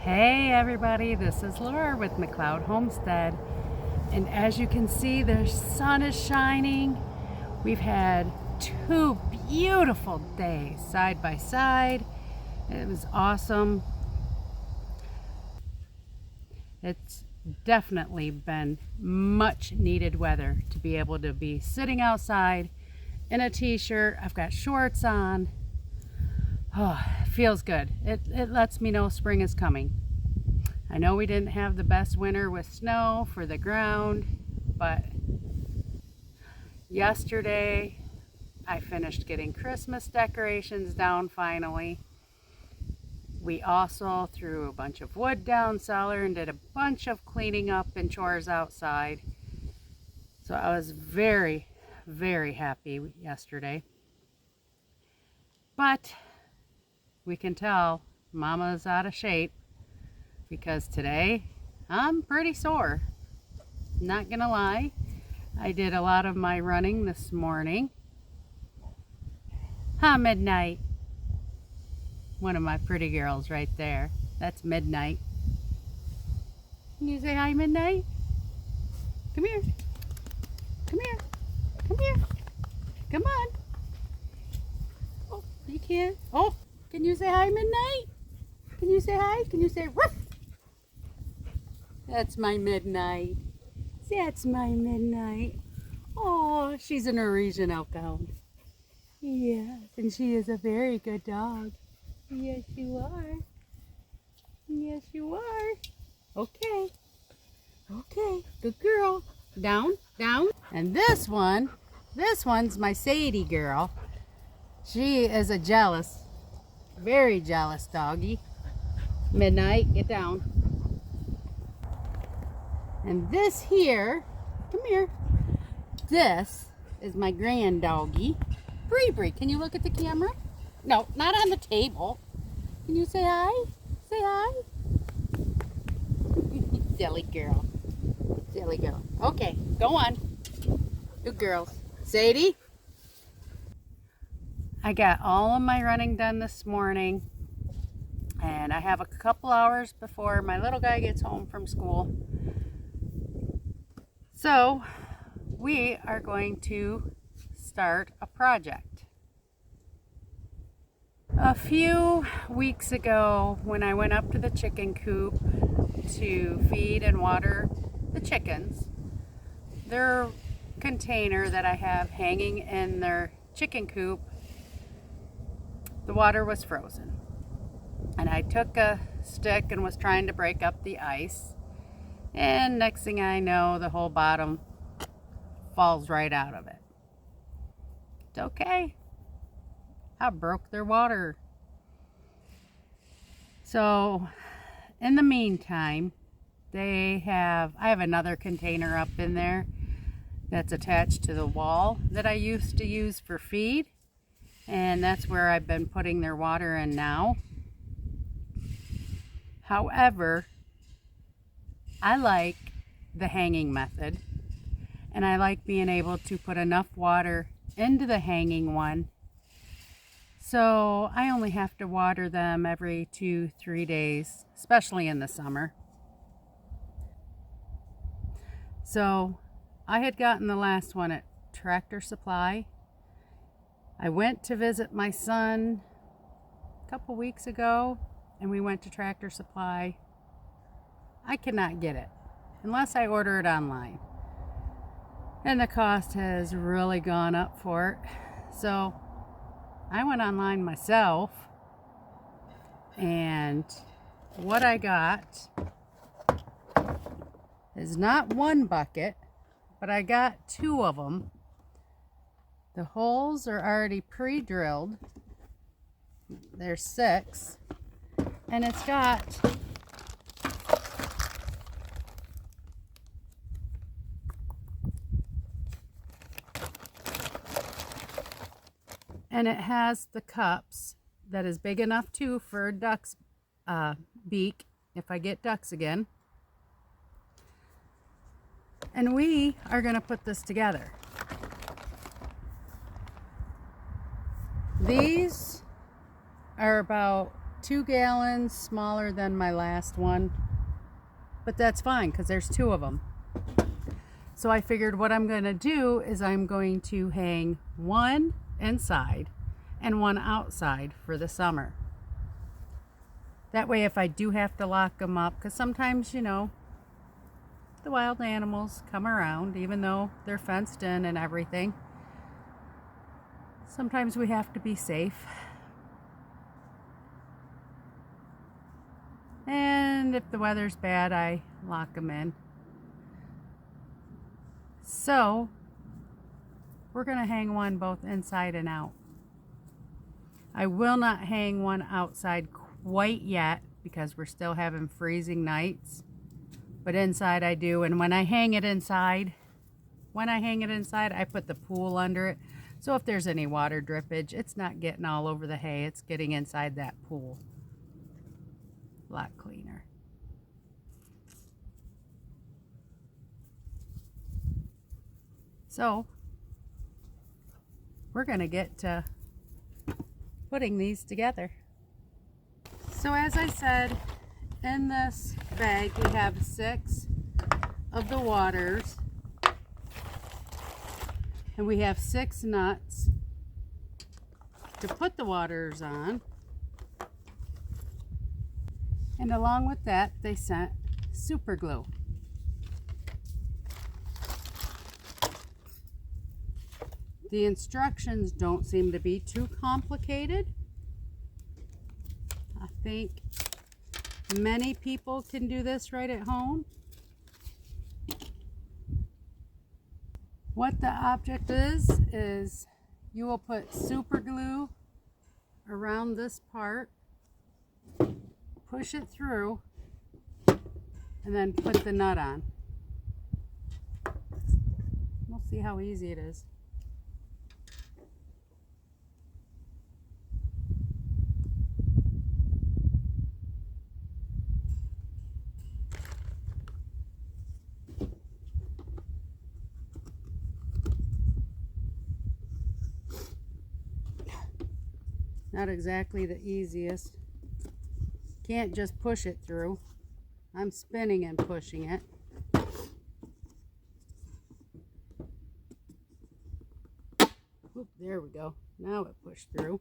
Hey everybody, this is Laura with McLeod Homestead, and as you can see, the sun is shining. We've had two beautiful days side by side. It was awesome. It's definitely been much needed weather to be able to be sitting outside in a t-shirt. I've got shorts on. Oh, it feels good. It lets me know spring is coming. I know we didn't have the best winter with snow for the ground, but yesterday I finished getting Christmas decorations down finally. We also threw a bunch of wood down cellar and did a bunch of cleaning up and chores outside. So I was very, very happy yesterday. But we can tell Mama's out of shape because today I'm pretty sore. Not gonna lie. I did a lot of my running this morning. Huh, Midnight? One of my pretty girls right there. That's Midnight. Can you say hi, Midnight? Come here. Come here. Come here. Come on. Oh, you can't. Oh, can you say hi, Midnight? Can you say hi? Can you say ruff? That's my Midnight. That's my Midnight. Oh, she's a Norwegian Elkhound. Yes, and she is a very good dog. Yes, you are. Yes, you are. Okay. Okay, good girl. Down, down. And this one's my Sadie girl. She is a jealous, very jealous doggy. Midnight, get down. And this here, come here. This is my grand doggy. Bree Bree, can you look at the camera? No, not on the table. Can you say hi? Say hi. Silly girl. Silly girl. Okay, go on. Good girls. Sadie? I got all of my running done this morning. And I have a couple hours before my little guy gets home from school. So, we are going to start a project. A few weeks ago, when I went up to the chicken coop to feed and water the chickens, their container that I have hanging in their chicken coop, the water was frozen. And I took a stick and was trying to break up the ice. And next thing I know, the whole bottom falls right out of it. It's okay. I broke their water. So, in the meantime, I have another container up in there that's attached to the wall that I used to use for feed. And that's where I've been putting their water in now. However, I like the hanging method, and I like being able to put enough water into the hanging one so I only have to water them every 2-3 days, especially in the summer. So I had gotten the last one at Tractor Supply. I went to visit my son a couple weeks ago, and we went to Tractor Supply. I cannot get it unless I order it online. And the cost has really gone up for it. So I went online myself, and what I got is not one bucket, but I got 2 of them. The holes are already pre-drilled. There's 6, and it's got and it has the cups that is big enough too for a duck's beak if I get ducks again. And we are going to put this together. These are about 2 gallons smaller than my last one, but that's fine because there's 2 of them. So I figured what I'm going to do is I'm going to hang one inside and one outside for the summer. That way if I do have to lock them up, because sometimes, you know, the wild animals come around even though they're fenced in and everything. Sometimes we have to be safe. And if the weather's bad, I lock them in. So we're going to hang one both inside and out. I will not hang one outside quite yet because we're still having freezing nights. But inside I do. And when I hang it inside, I put the pool under it. So if there's any water drippage, it's not getting all over the hay. It's getting inside that pool. A lot cleaner. So we're going to get to putting these together. So as I said, in this bag we have 6 of the waters, and we have 6 nuts to put the waters on. And along with that, they sent super glue. The instructions don't seem to be too complicated. I think many people can do this right at home. What the object is you will put super glue around this part, push it through, and then put the nut on. We'll see how easy it is. Not exactly the easiest. Can't just push it through. I'm spinning and pushing it. Oop, there we go. Now it pushed through.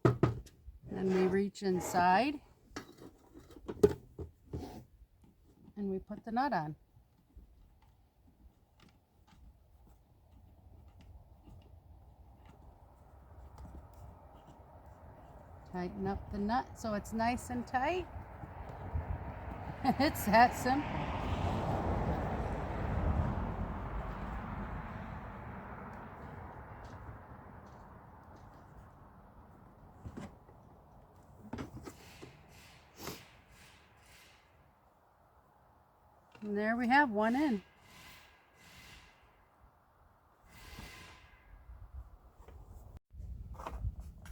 Then we reach inside and we put the nut on. Tighten up the nut so it's nice and tight. It's that simple. And there we have one in.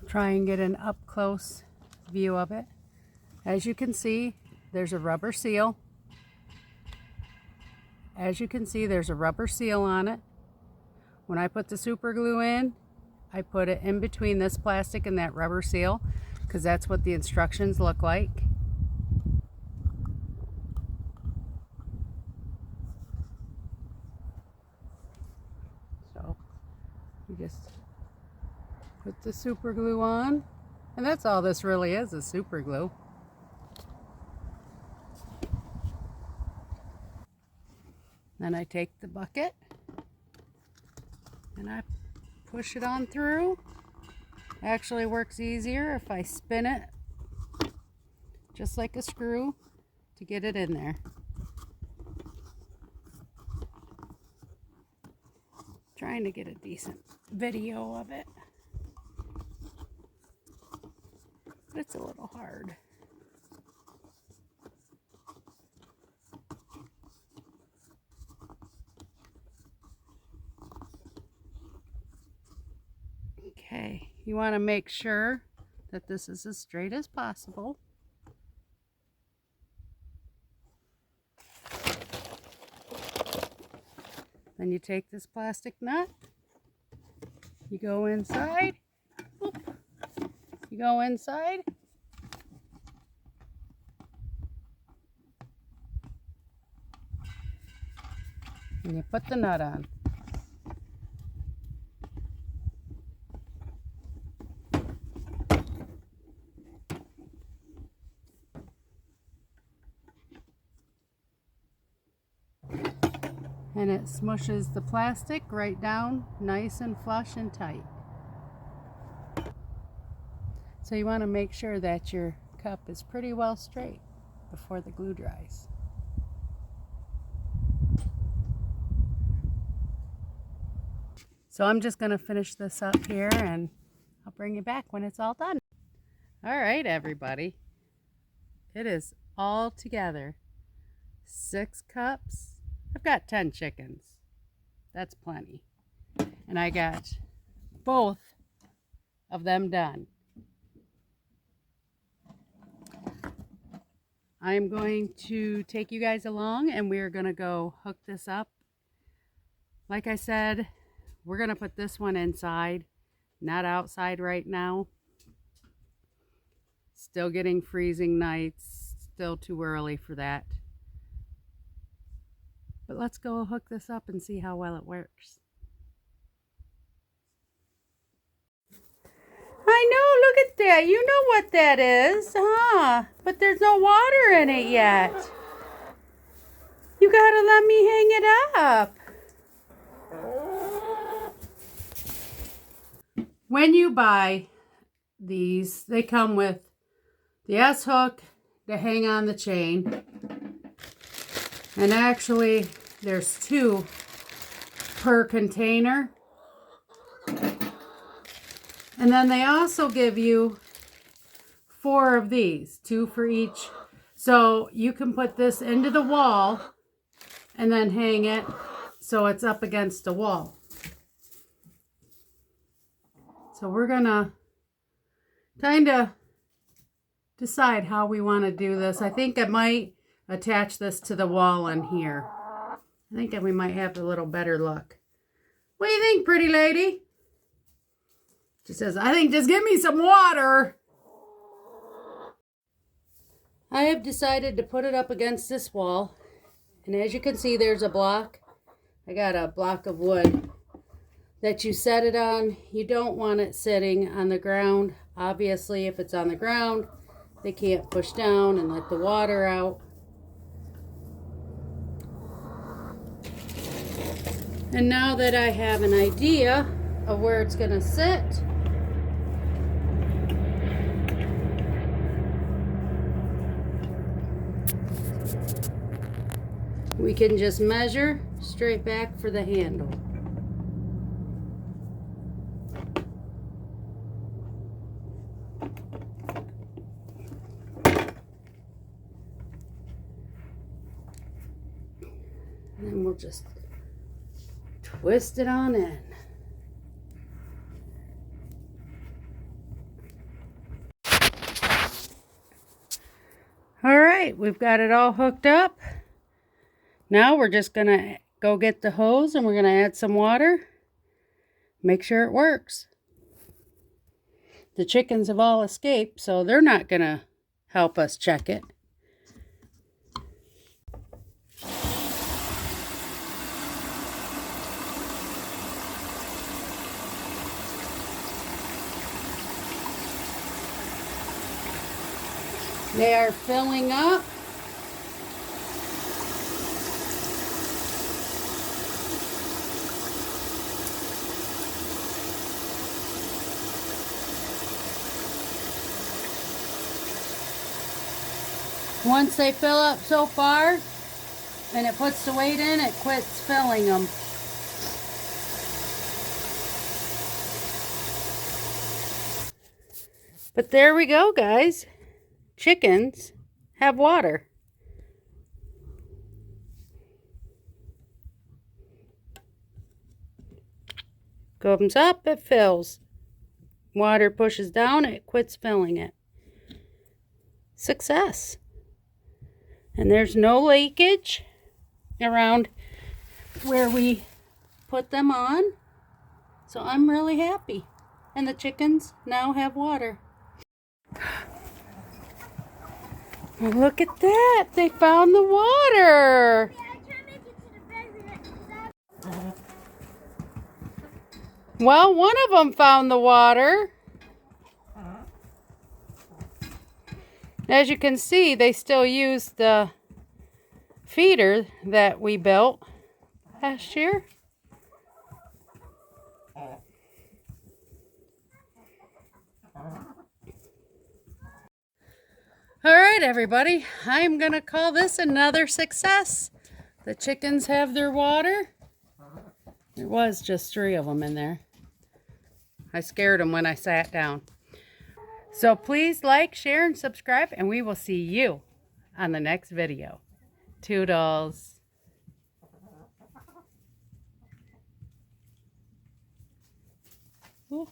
Try and get an up close view of it. As you can see, there's a rubber seal. As you can see, there's a rubber seal on it. When I put the super glue in, I put it in between this plastic and that rubber seal because that's what the instructions look like. So you just put the super glue on, and that's all this really is super glue. Then I take the bucket and I push it on through. Actually works easier if I spin it just like a screw to get it in there. Trying to get a decent video of it. But it's a little hard. Okay, you want to make sure that this is as straight as possible. Then you take this plastic nut, you go inside, oop, You go inside. And you put the nut on. And it smushes the plastic right down, nice and flush and tight. So you want to make sure that your cup is pretty well straight before the glue dries. So I'm just going to finish this up here and I'll bring you back when it's all done. All right, everybody. It is all together. 6 cups. I've got 10 chickens. That's plenty. And I got both of them done. I'm going to take you guys along and we're going to go hook this up. Like I said, we're going to put this one inside, not outside right now. Still getting freezing nights, still too early for that. But let's go hook this up and see how well it works. I know, look at that. You know what that is, huh? But there's no water in it yet. You gotta let me hang it up. When you buy these, they come with the S-hook to hang on the chain. And actually, there's 2 per container. And then they also give you 4 of these, 2 for each. So you can put this into the wall and then hang it so it's up against the wall. So we're gonna kind of decide how we want to do this. I think I might attach this to the wall in here. I think that we might have a little better luck. What do you think, pretty lady? She says, I think just give me some water. I have decided to put it up against this wall. And as you can see, there's a block. I got a block of wood that you set it on. You don't want it sitting on the ground. Obviously, if it's on the ground, they can't push down and let the water out. And now that I have an idea of where it's going to sit, we can just measure straight back for the handle. And then we'll just twist it on in. All right, we've got it all hooked up. Now we're just gonna go get the hose and we're gonna add some water. Make sure it works. The chickens have all escaped, so they're not gonna help us check it. They are filling up. Once they fill up so far and it puts the weight in, it quits filling them. But there we go, guys. Chickens have water. Comes up, it fills. Water pushes down, it quits filling it. Success. And there's no leakage around where we put them on. So I'm really happy. And the chickens now have water. Well, look at that. They found the water. Well, one of them found the water. As you can see, they still use the feeder that we built last year. All right, everybody, I'm going to call this another success. The chickens have their water. There was just 3 of them in there. I scared them when I sat down. So please like, share, and subscribe, and we will see you on the next video. Toodles. Ooh.